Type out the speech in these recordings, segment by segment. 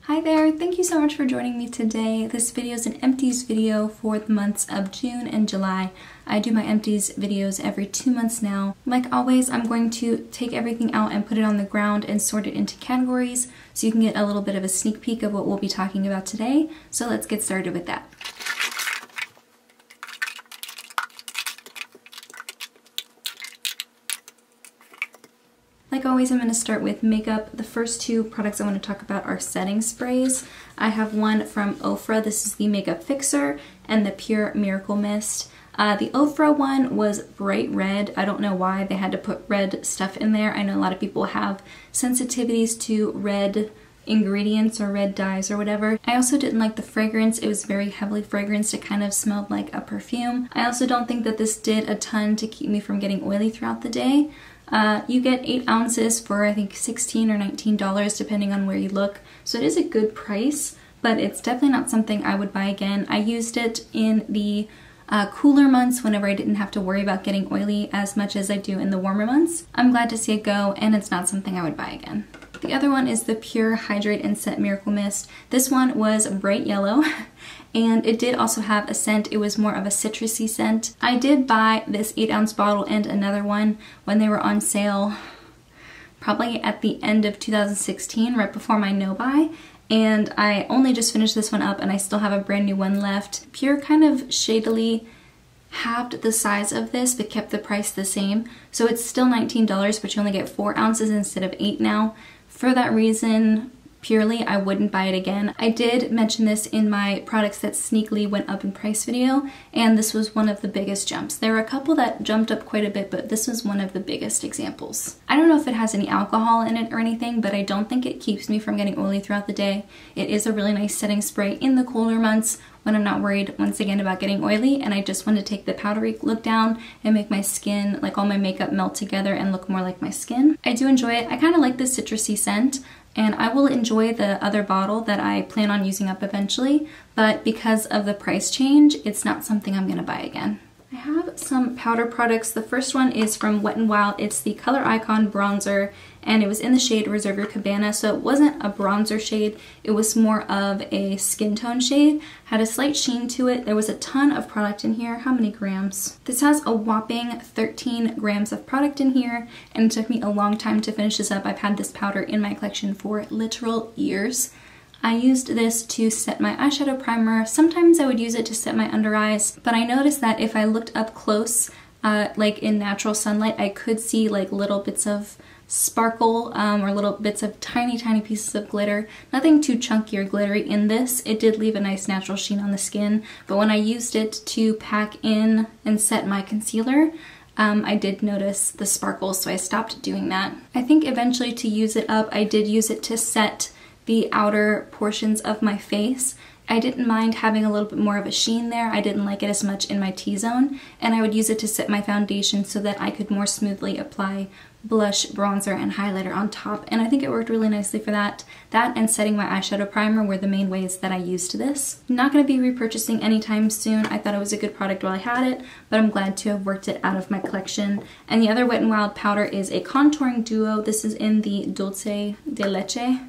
Hi there, thank you so much for joining me today. This video is an empties video for the months of June and July. I do my empties videos every 2 months now. Like always, I'm going to take everything out and put it on the ground and sort it into categories so you can get a little bit of a sneak peek of what we'll be talking about today. So let's get started with that. Like always, I'm going to start with makeup. The first two products I want to talk about are setting sprays. I have one from Ofra. This is the Makeup Fixer and the Pure Miracle Mist. The Ofra one was bright red. I don't know why they had to put red stuff in there. I know a lot of people have sensitivities to red ingredients or red dyes or whatever. I also didn't like the fragrance. It was very heavily fragranced. It kind of smelled like a perfume. I also don't think that this did a ton to keep me from getting oily throughout the day. You get 8 ounces for I think $16 or $19 depending on where you look. So it is a good price, but it's definitely not something I would buy again. I used it in the cooler months whenever I didn't have to worry about getting oily as much as I do in the warmer months. I'm glad to see it go, and it's not something I would buy again. The other one is the Pure Hydrate and Set Miracle Mist. This one was bright yellow and it did also have a scent. It was more of a citrusy scent. I did buy this 8-ounce bottle and another one when they were on sale probably at the end of 2016, right before my no-buy. And I only just finished this one up and I still have a brand new one left. Pure kind of shadily halved the size of this but kept the price the same. So it's still $19, but you only get 4 ounces instead of 8 now. For that reason, purely, I wouldn't buy it again. I did mention this in my products that sneakily went up in price video, and this was one of the biggest jumps. There were a couple that jumped up quite a bit, but this was one of the biggest examples. I don't know if it has any alcohol in it or anything, but I don't think it keeps me from getting oily throughout the day. It is a really nice setting spray in the cooler months when I'm not worried once again about getting oily and I just want to take the powdery look down and make my skin, like all my makeup, melt together and look more like my skin. I do enjoy it. I kind of like the citrusy scent, and I will enjoy the other bottle that I plan on using up eventually, but because of the price change, it's not something I'm going to buy again. I have some powder products. The first one is from Wet n Wild. It's the Color Icon Bronzer, and it was in the shade Reserve Your Cabana, so it wasn't a bronzer shade. It was more of a skin tone shade. Had a slight sheen to it. There was a ton of product in here. How many grams? This has a whopping 13 grams of product in here, and it took me a long time to finish this up. I've had this powder in my collection for literal years. I used this to set my eyeshadow primer. Sometimes I would use it to set my under eyes, but I noticed that if I looked up close, like in natural sunlight, I could see like little bits of sparkle or little bits of tiny pieces of glitter. Nothing too chunky or glittery in this. It did leave a nice natural sheen on the skin, but when I used it to pack in and set my concealer, I did notice the sparkles, so I stopped doing that. I think eventually to use it up, I did use it to set the outer portions of my face. I didn't mind having a little bit more of a sheen there. I didn't like it as much in my T-zone, and I would use it to set my foundation so that I could more smoothly apply blush, bronzer, and highlighter on top, and I think it worked really nicely for that. That and setting my eyeshadow primer were the main ways that I used this. I'm not going to be repurchasing anytime soon. I thought it was a good product while I had it, but I'm glad to have worked it out of my collection. And the other Wet n Wild powder is a contouring duo. This is in the Dulce de Leche.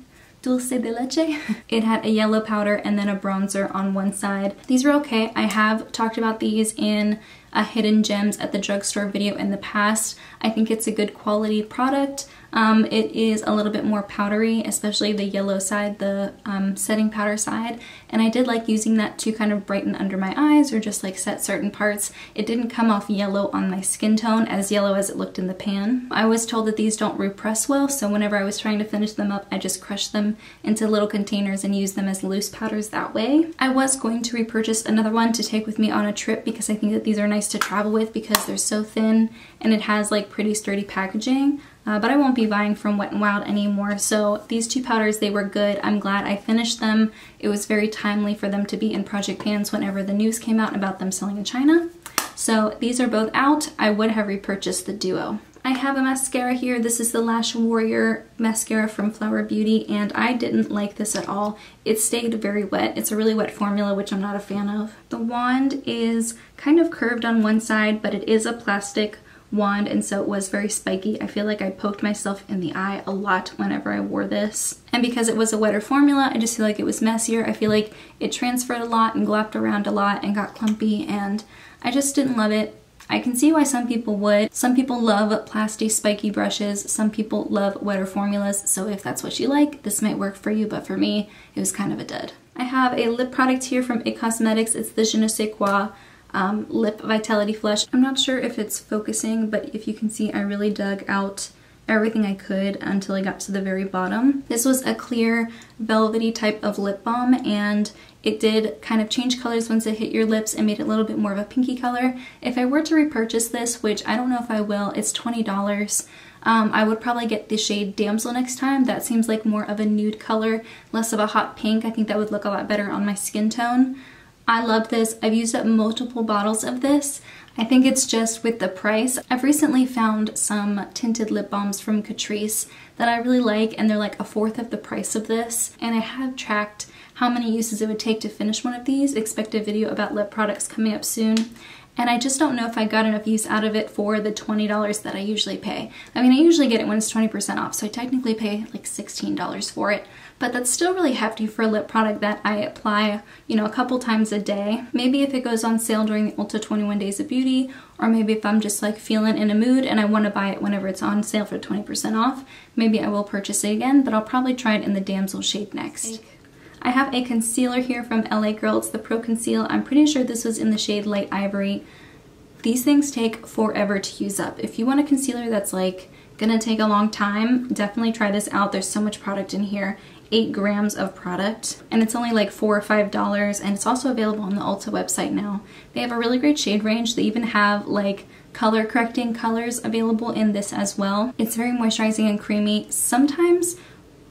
Dulce de Leche. It had a yellow powder and then a bronzer on one side. These were okay. I have talked about these in a Hidden Gems at the Drugstore video in the past. I think it's a good quality product. It is a little bit more powdery, especially the yellow side, the setting powder side, and I did like using that to kind of brighten under my eyes or just like set certain parts. It didn't come off yellow on my skin tone, as yellow as it looked in the pan. I was told that these don't repress well, so whenever I was trying to finish them up, I just crushed them into little containers and used them as loose powders that way. I was going to repurchase another one to take with me on a trip because I think that these are nice to travel with because they're so thin and it has like pretty sturdy packaging. But I won't be buying from Wet n Wild anymore. So these two powders, they were good. I'm glad I finished them. It was very timely for them to be in project pans whenever the news came out about them selling in China. So these are both out. I would have repurchased the duo. I have a mascara here. This is the Lash Warrior mascara from Flower Beauty, and I didn't like this at all. It stayed very wet. It's a really wet formula, which I'm not a fan of. The wand is kind of curved on one side, but it is a plastic wand, and so it was very spiky. I feel like I poked myself in the eye a lot whenever I wore this. And because it was a wetter formula, I just feel like it was messier. I feel like it transferred a lot and glopped around a lot and got clumpy, and I just didn't love it. I can see why some people would. Some people love plastic spiky brushes. Some people love wetter formulas. So if that's what you like, this might work for you. But for me, it was kind of a dud. I have a lip product here from IT Cosmetics. It's the Je ne sais quoi Lip Vitality Flush. I'm not sure if it's focusing, but if you can see, I really dug out everything I could until I got to the very bottom. This was a clear velvety type of lip balm, and it did kind of change colors once it hit your lips and made it a little bit more of a pinky color. If I were to repurchase this, which I don't know if I will, it's $20. I would probably get the shade Damsel next time. That seems like more of a nude color, less of a hot pink. I think that would look a lot better on my skin tone. I love this. I've used up multiple bottles of this. I think it's just with the price. I've recently found some tinted lip balms from Catrice that I really like, and they're like a fourth of the price of this. And I have tracked how many uses it would take to finish one of these. Expect a video about lip products coming up soon. And I just don't know if I got enough use out of it for the $20 that I usually pay. I mean, I usually get it when it's 20% off, so I technically pay like $16 for it. But that's still really hefty for a lip product that I apply, you know, a couple times a day. Maybe if it goes on sale during the Ulta 21 Days of Beauty, or maybe if I'm just like feeling in a mood and I want to buy it whenever it's on sale for 20% off, maybe I will purchase it again, but I'll probably try it in the Damsel shade next. I have a concealer here from LA Girl. It's the Pro Conceal. I'm pretty sure this was in the shade Light Ivory. These things take forever to use up. If you want a concealer that's like gonna take a long time, definitely try this out. There's so much product in here. 8 grams of product, and it's only like $4 or $5, and it's also available on the Ulta website now. They have a really great shade range. They even have like color correcting colors available in this as well. It's very moisturizing and creamy. Sometimes,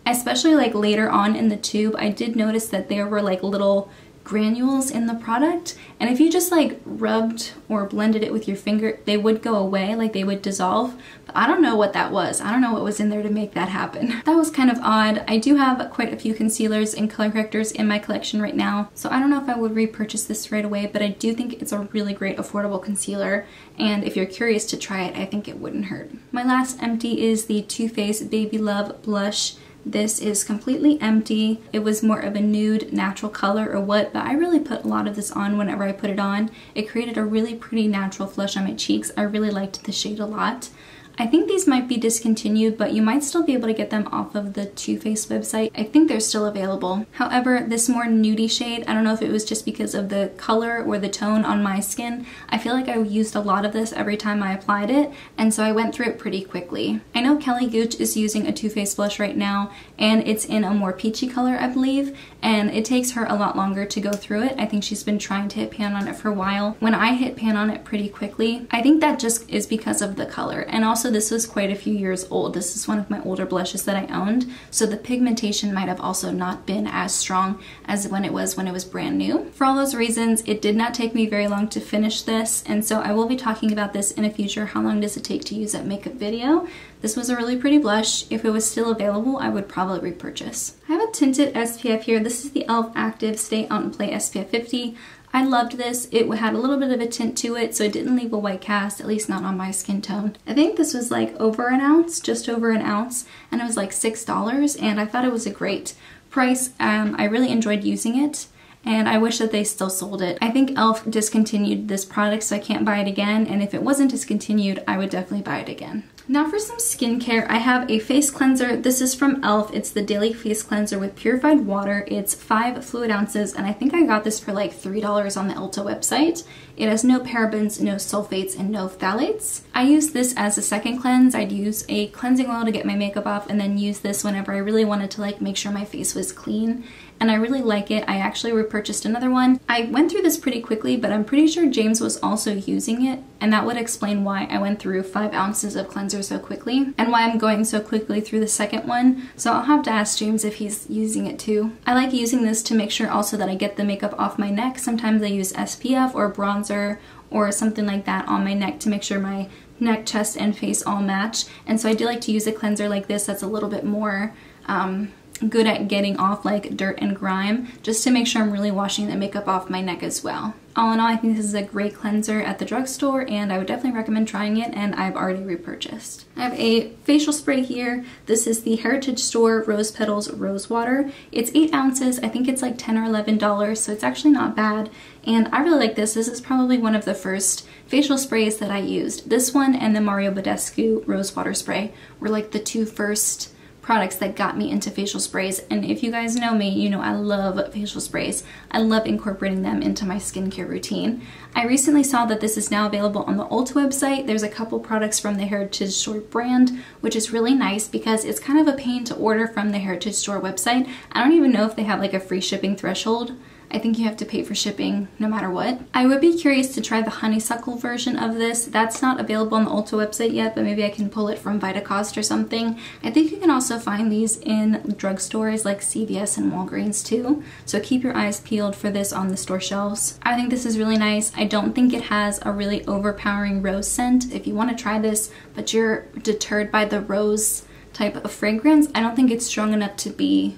especially like later on in the tube, I did notice that there were like little granules in the product, and if you just like rubbed or blended it with your finger, they would go away, like they would dissolve. But I don't know what that was. I don't know what was in there to make that happen. That was kind of odd. I do have quite a few concealers and color correctors in my collection right now, so I don't know if I would repurchase this right away, but I do think it's a really great affordable concealer, and if you're curious to try it, I think it wouldn't hurt. My last empty is the Too Faced Baby Love Blush. This is completely empty. It was more of a nude natural color or what, but I really put a lot of this on whenever I put it on. It created a really pretty natural flush on my cheeks. I really liked the shade a lot. I think these might be discontinued, but you might still be able to get them off of the Too Faced website. I think they're still available. However, this more nudie shade, I don't know if it was just because of the color or the tone on my skin. I feel like I used a lot of this every time I applied it, and so I went through it pretty quickly. I know Kelly Gooch is using a Too Faced blush right now, and it's in a more peachy color, I believe, and it takes her a lot longer to go through it. I think she's been trying to hit pan on it for a while. When I hit pan on it pretty quickly, I think that just is because of the color, and also this was quite a few years old. This is one of my older blushes that I owned, so the pigmentation might have also not been as strong as when it was brand new. For all those reasons, it did not take me very long to finish this, and so I will be talking about this in a future How Long Does It Take to Use That makeup video. This was a really pretty blush. If it was still available, I would probably repurchase. I have a tinted SPF here. This is the e.l.f. Active Stay Out and Play SPF 50. I loved this. It had a little bit of a tint to it, so it didn't leave a white cast, at least not on my skin tone. I think this was like over an ounce, just over an ounce, and it was like $6, and I thought it was a great price. I really enjoyed using it, and I wish that they still sold it. I think e.l.f. discontinued this product, so I can't buy it again, and if it wasn't discontinued, I would definitely buy it again. Now for some skincare, I have a face cleanser. This is from e.l.f. It's the Daily Face Cleanser with Purified Water. It's 5 fluid ounces, and I think I got this for like $3 on the Ulta website. It has no parabens, no sulfates, and no phthalates. I use this as a second cleanse. I'd use a cleansing oil to get my makeup off, and then use this whenever I really wanted to like make sure my face was clean. And I really like it. I actually repurchased another one. I went through this pretty quickly, but I'm pretty sure James was also using it, and that would explain why I went through 5 ounces of cleanser so quickly, and why I'm going so quickly through the second one. So I'll have to ask James if he's using it too. I like using this to make sure also that I get the makeup off my neck. Sometimes I use SPF or bronzer or something like that on my neck to make sure my neck, chest, and face all match. And so I do like to use a cleanser like this that's a little bit more good at getting off like dirt and grime, just to make sure I'm really washing the makeup off my neck as well. All in all, I think this is a great cleanser at the drugstore, and I would definitely recommend trying it, and I've already repurchased. I have a facial spray here. This is the Heritage Store Rose Petals Rose Water. It's 8 ounces. I think it's like $10 or $11, so it's actually not bad. And I really like this. This is probably one of the first facial sprays that I used. This one and the Mario Badescu Rose Water Spray were like the two first products that got me into facial sprays. And if you guys know me, you know I love facial sprays. I love incorporating them into my skincare routine. I recently saw that this is now available on the Ulta website. There's a couple products from the Heritage Store brand, which is really nice because it's kind of a pain to order from the Heritage Store website. I don't even know if they have like a free shipping threshold. I think you have to pay for shipping no matter what. I would be curious to try the honeysuckle version of this. That's not available on the Ulta website yet, but maybe I can pull it from VitaCost or something. I think you can also find these in drugstores like CVS and Walgreens too. So keep your eyes peeled for this on the store shelves. I think this is really nice. I don't think it has a really overpowering rose scent. If you want to try this, but you're deterred by the rose type of fragrance, I don't think it's strong enough to be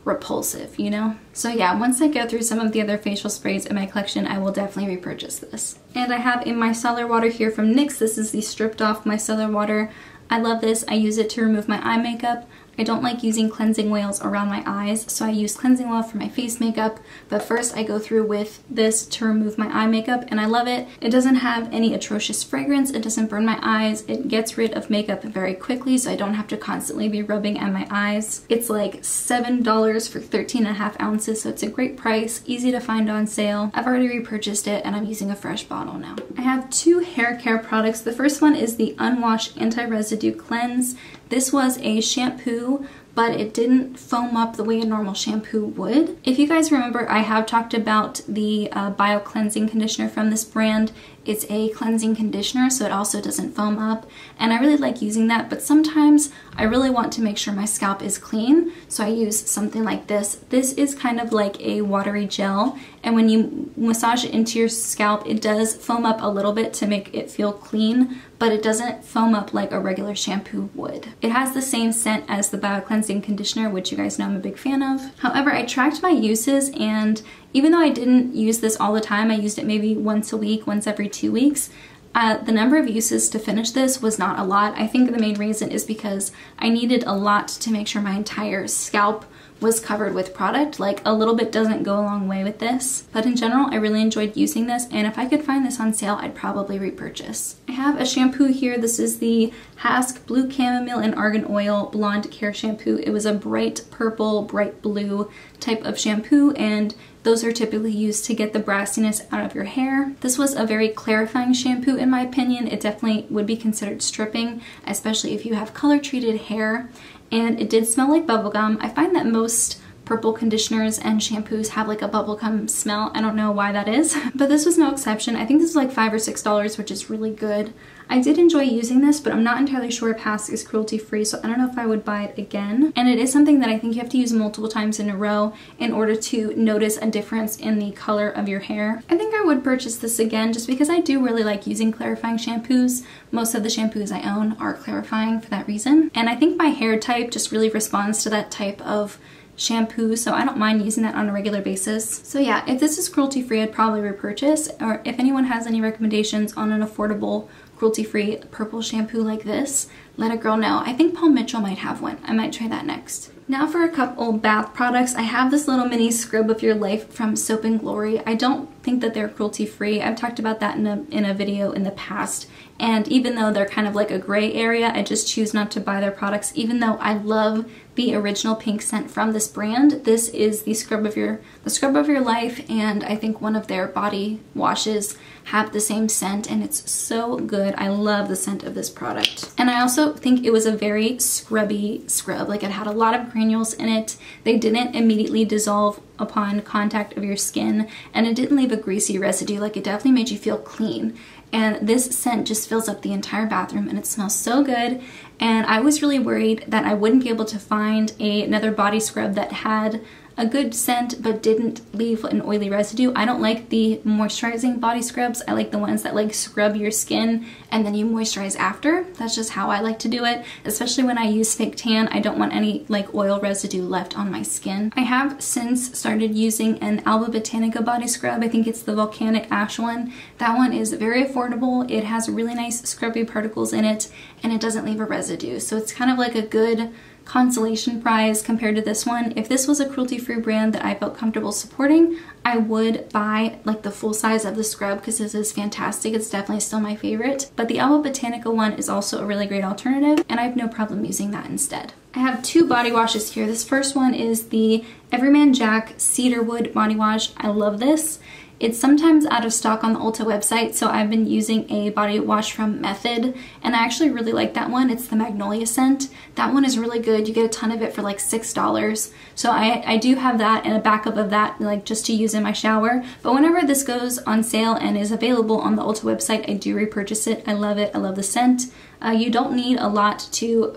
repulsive, you know? So yeah, once I go through some of the other facial sprays in my collection, I will definitely repurchase this. And I have a micellar water here from NYX. This is the stripped off micellar water. I love this. I use it to remove my eye makeup. I don't like using cleansing oils around my eyes, so I use cleansing oil for my face makeup, but first I go through with this to remove my eye makeup, and I love it. It doesn't have any atrocious fragrance, it doesn't burn my eyes, it gets rid of makeup very quickly, so I don't have to constantly be rubbing at my eyes. It's like $7 for 13.5 ounces, so it's a great price, easy to find on sale. I've already repurchased it, and I'm using a fresh bottle now. I have 2 hair care products. The first one is the Unwashed Anti-Residue Cleanse. This was a shampoo, but it didn't foam up the way a normal shampoo would. If you guys remember, I have talked about the Bio Cleansing Conditioner from this brand. It's a cleansing conditioner, so it also doesn't foam up, and I really like using that, but sometimes I really want to make sure my scalp is clean, so I use something like this. This is kind of like a watery gel, and when you massage it into your scalp, it does foam up a little bit to make it feel clean, but it doesn't foam up like a regular shampoo would. It has the same scent as the Bio Cleansing Conditioner, which you guys know I'm a big fan of. However, I tracked my uses, and even though I didn't use this all the time, I used it maybe once a week, once every 2 weeks, the number of uses to finish this was not a lot. I think the main reason is because I needed a lot to make sure my entire scalp was covered with product. Like, a little bit doesn't go a long way with this. But in general, I really enjoyed using this, and if I could find this on sale, I'd probably repurchase. I have a shampoo here. This is the Hask Blue Chamomile and Argan Oil Blonde Care Shampoo. It was a bright purple, bright blue type of shampoo, and those are typically used to get the brassiness out of your hair. This was a very clarifying shampoo in my opinion. It definitely would be considered stripping, especially if you have color treated hair. And it did smell like bubblegum. I find that most purple conditioners and shampoos have like a bubblegum smell. I don't know why that is, but this was no exception. I think this was like $5 or $6, which is really good. I did enjoy using this, but I'm not entirely sure if Hask is cruelty free, so I don't know if I would buy it again. And it is something that I think you have to use multiple times in a row in order to notice a difference in the color of your hair. I think I would purchase this again just because I do really like using clarifying shampoos. Most of the shampoos I own are clarifying for that reason. And I think my hair type just really responds to that type of shampoo, so I don't mind using that on a regular basis. So yeah, if this is cruelty free, I'd probably repurchase, or if anyone has any recommendations on an affordable cruelty-free purple shampoo like this, let a girl know. I think Paul Mitchell might have one. I might try that next. Now for a couple bath products. I have this little mini scrub of your life from Soap and Glory. I don't think that they're cruelty-free. I've talked about that in a video in the past, and even though they're kind of like a gray area, I just choose not to buy their products, even though I love the original pink scent from this brand. This is the scrub of your life, and I think one of their body washes have the same scent, and it's so good. I love the scent of this product. And I also think it was a very scrubby scrub. Like, it had a lot of granules in it. They didn't immediately dissolve upon contact of your skin, and it didn't leave a greasy residue. Like, it definitely made you feel clean. And this scent just fills up the entire bathroom, and it smells so good. And I was really worried that I wouldn't be able to find another body scrub that had a good scent but didn't leave an oily residue. I don't like the moisturizing body scrubs. I like the ones that like scrub your skin and then you moisturize after. That's just how I like to do it, especially when I use fake tan. I don't want any like oil residue left on my skin. I have since started using an Alba Botanica body scrub. I think it's the volcanic ash one. That one is very affordable. It has really nice scrubby particles in it and it doesn't leave a residue. So it's kind of like a good consolation prize compared to this one. If this was a cruelty-free brand that I felt comfortable supporting, I would buy like the full size of the scrub because this is fantastic. It's definitely still my favorite. But the Alba Botanica one is also a really great alternative and I have no problem using that instead. I have two body washes here. This first one is the Everyman Jack Cedarwood body wash. I love this. It's sometimes out of stock on the Ulta website, so I've been using a body wash from Method, and I actually really like that one. It's the Magnolia scent. That one is really good. You get a ton of it for like $6. So I do have that and a backup of that, like just to use in my shower. But whenever this goes on sale and is available on the Ulta website, I do repurchase it. I love it. I love the scent. You don't need a lot to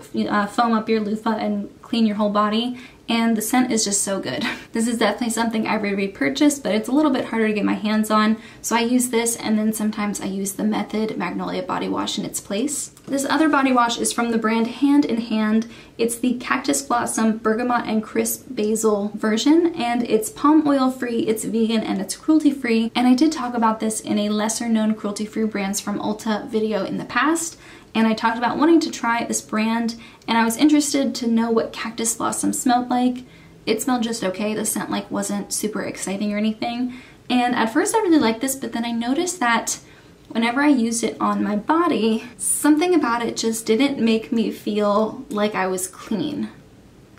foam up your loofah and clean your whole body. And the scent is just so good. This is definitely something I would repurchase, but it's a little bit harder to get my hands on. So I use this and then sometimes I use the Method Magnolia body wash in its place. This other body wash is from the brand Hand in Hand. It's the Cactus Blossom Bergamot and Crisp Basil version, and it's palm oil free, it's vegan, and it's cruelty free. And I did talk about this in a lesser known cruelty free brands from Ulta video in the past. And I talked about wanting to try this brand and I was interested to know what Cactus Blossom smelled like. It smelled just okay. The scent like wasn't super exciting or anything. And at first I really liked this, but then I noticed that whenever I used it on my body, something about it just didn't make me feel like I was clean.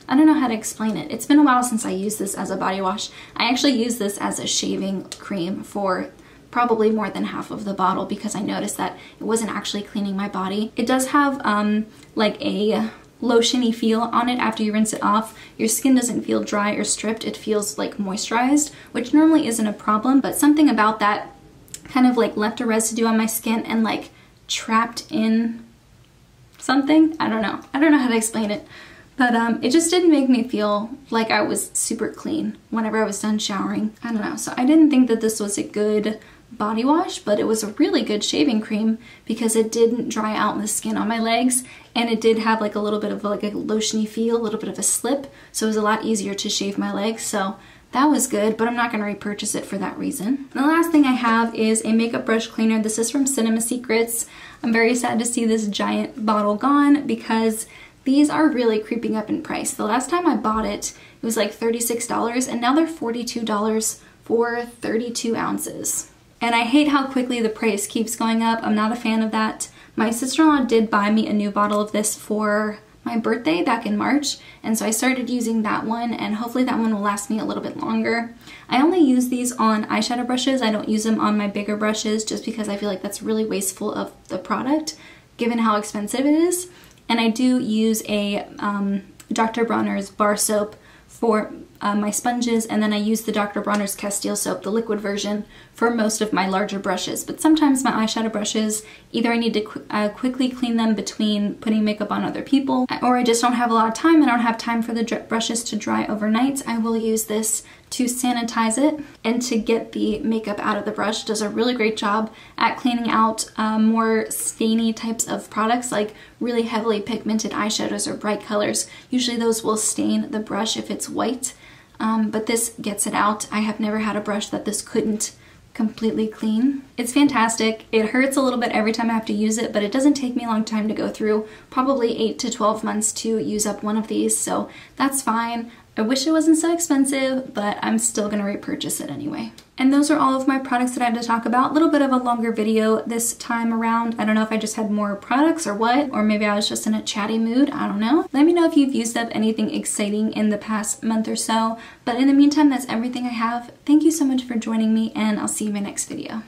I don't know how to explain it. It's been a while since I used this as a body wash. I actually used this as a shaving cream for probably more than half of the bottle because I noticed that it wasn't actually cleaning my body. It does have like a lotiony feel on it after you rinse it off. Your skin doesn't feel dry or stripped, it feels like moisturized, which normally isn't a problem, but something about that kind of like left a residue on my skin and like trapped in something. I don't know how to explain it. But it just didn't make me feel like I was super clean whenever I was done showering. I don't know. So I didn't think that this was a good body wash, but it was a really good shaving cream because it didn't dry out the skin on my legs and it did have like a little bit of like a lotiony feel, a little bit of a slip. So it was a lot easier to shave my legs. So that was good, but I'm not going to repurchase it for that reason. And the last thing I have is a makeup brush cleaner. This is from Cinema Secrets. I'm very sad to see this giant bottle gone because these are really creeping up in price. The last time I bought it, it was like $36 and now they're $42 for 32 ounces. And I hate how quickly the price keeps going up. I'm not a fan of that. My sister-in-law did buy me a new bottle of this for my birthday back in March, and so I started using that one, and hopefully that one will last me a little bit longer. I only use these on eyeshadow brushes. I don't use them on my bigger brushes just because I feel like that's really wasteful of the product given how expensive it is. And I do use a Dr. Bronner's bar soap for my sponges, and then I use the Dr. Bronner's Castile soap, the liquid version, for most of my larger brushes. But sometimes my eyeshadow brushes, either I need to quickly clean them between putting makeup on other people, or I just don't have a lot of time. I don't have time for the brushes to dry overnight. I will use this to sanitize it and to get the makeup out of the brush. It does a really great job at cleaning out more stainy types of products, like really heavily pigmented eyeshadows or bright colors. Usually those will stain the brush if it's white, but this gets it out. I have never had a brush that this couldn't completely clean. It's fantastic. It hurts a little bit every time I have to use it, but it doesn't take me a long time to go through, probably 8 to 12 months to use up one of these, so that's fine. I wish it wasn't so expensive, but I'm still gonna repurchase it anyway. And those are all of my products that I had to talk about. A little bit of a longer video this time around. I don't know if I just had more products or what, or maybe I was just in a chatty mood, I don't know. Let me know if you've used up anything exciting in the past month or so. But in the meantime, that's everything I have. Thank you so much for joining me, and I'll see you in my next video.